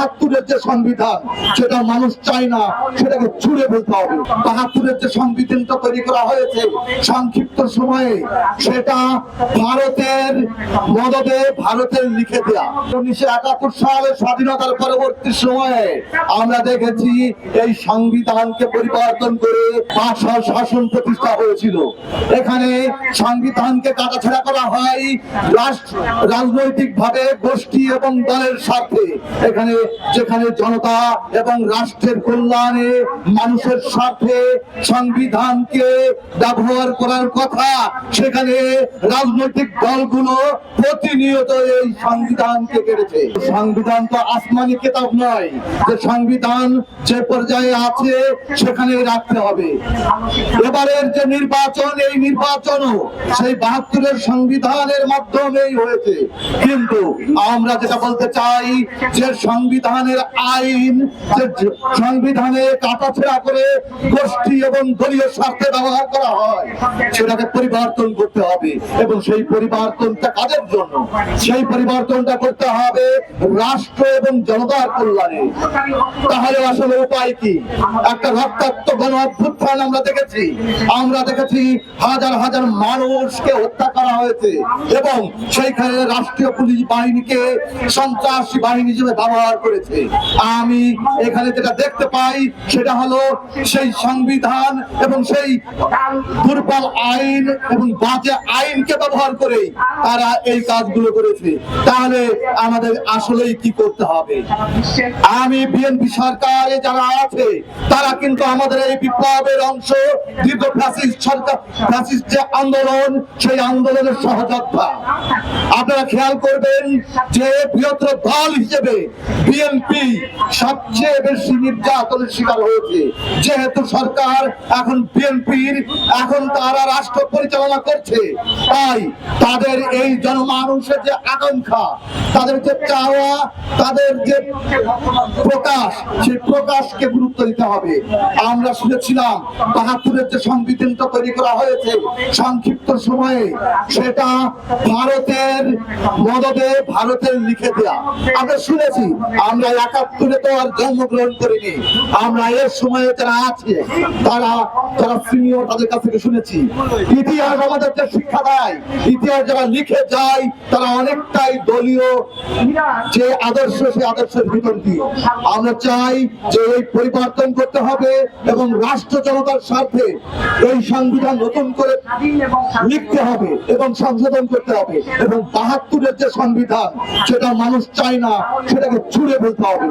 ৭২-এর যে সংবিধান সেটা মানুষ চায় না, সেটাকে ছুঁড়ে ফেলতে হবে। ৭২-এর যে সংবিধানটা তৈরি করা হয়েছে সংক্ষিপ্ত সময়ে, সেটা ভারতের মদদে ভারতের লিখে দেয়া। ১৯৭১ সালের স্বাধীনতার পরবর্তী সময়ে আমরা দেখেছি এই সংবিধানকে পরিবর্তন করে ভাষার শাসন প্রতিষ্ঠা হয়েছিল। এখানে সংবিধানকে কাটাছেঁড়া করা হয় রাজনৈতিক ভাবে গোষ্ঠী এবং দলের স্বার্থে। এখানে যেখানে জনতা এবং রাষ্ট্রের কল্যাণে মানুষের স্বার্থে সংবিধানকে ব্যবহার করার কথা, সেখানে রাজনৈতিক দলগুলো প্রতিনিয়ত এই সংবিধানকে কেড়েছে। সংবিধান তো আসমানি কিতাব নয় যে সংবিধান যে পর্যায়ে আছে সেখানে রাখতে হবে। এবারের যে নির্বাচন, এই নির্বাচনও সেই ৭২-এর সংবিধানের মাধ্যমেই হয়েছে। কিন্তু আমরা যেটা বলতে চাই যে সংবিধানের আইন, যে সংবিধানে কাটাছেঁড়া করে গোষ্ঠী এবং দলীয় স্বার্থে ব্যবহার করা হয়, সেটাকে পরিবর্তন করতে হবে। এবং সেই পরিবর্তনটা কাদের জন্য? সেই পরিবর্তনটা করতে হবে রাষ্ট্র এবং জনতার কল্যাণে। তাহলে আসলে উপায় কি? একটা রক্তাক্ত গণ অভ্যুত্থান আমরা দেখেছি হাজার হাজার মানুষকে হত্যা করা হয়েছে এবং সেইখানে রাষ্ট্রীয় পুলিশ বাহিনীকে সন্ত্রাসী বাহিনী হিসেবে ব্যবহার করেছে। আমি এখানে যেটা দেখতে পাই সেটা হলো সেই সংবিধান এবং সেই দুর্বল আইন এবং বাজে আইনকে ব্যবহার করে তারা এই কাজগুলো করেছে। তাহলে আমাদের আসলেই কি করতে হবে? আমি বিএনপি সরকারে যারা আছে তারা কিন্তু আমাদের এই বিপ্লবের অংশ। দীর্ঘ ফ্যাসিস্ট সরকার, ফ্যাসিস্ট যে আন্দোলন, সেই আন্দোলনের সহযোদ্ধা। আপনারা খেয়াল করবেন যে বৃহত্তর দল হিসেবে বিএনপি সবচেয়ে বেশি নির্যাতনের শিকার হয়েছে। যেহেতু সরকার এখন বিএনপির, এখন তারা রাষ্ট্র পরিচালনা করছে, তাই তাদের এই জনমানুষের যে আকাঙ্ক্ষা, তাদের যে চাওয়া, তাদের যে প্রকাশ, সেই প্রকাশকে গুরুত্ব দিতে হবে। আমরা শুনেছিলাম ৭২-এর যে সংবিধানটা তৈরি করা হয়েছে সংক্ষিপ্ত সময়ে, সেটা ভারতের মদদে ভারতের লিখে দেয়া। আমরা শুনেছি, আমরা ৭১-এ তো আর জন্মগ্রহণ করিনি, আমরা এর সময়ে যারা আছে তারা সিনিয়র, তাদের কাছ থেকে শুনেছি। ইতিহাস আমাদেরকে শিক্ষা দেয়, ইতিহাস যারা লিখে যায় তারা অনেকটাই দলীয় যে আদর্শ, সেই আদর্শের ভিতর দিয়ে। আমরা চাই যে এই পরিবর্তন করতে হবে এবং রাষ্ট্র জনতার স্বার্থে এই সংবিধান নতুন করে লিখতে হবে এবং সংশোধন করতে হবে। এবং ৭২-এর যে সংবিধান সেটা মানুষ চায় না, সেটাকে ছুঁড়ে ফেলতে হবে।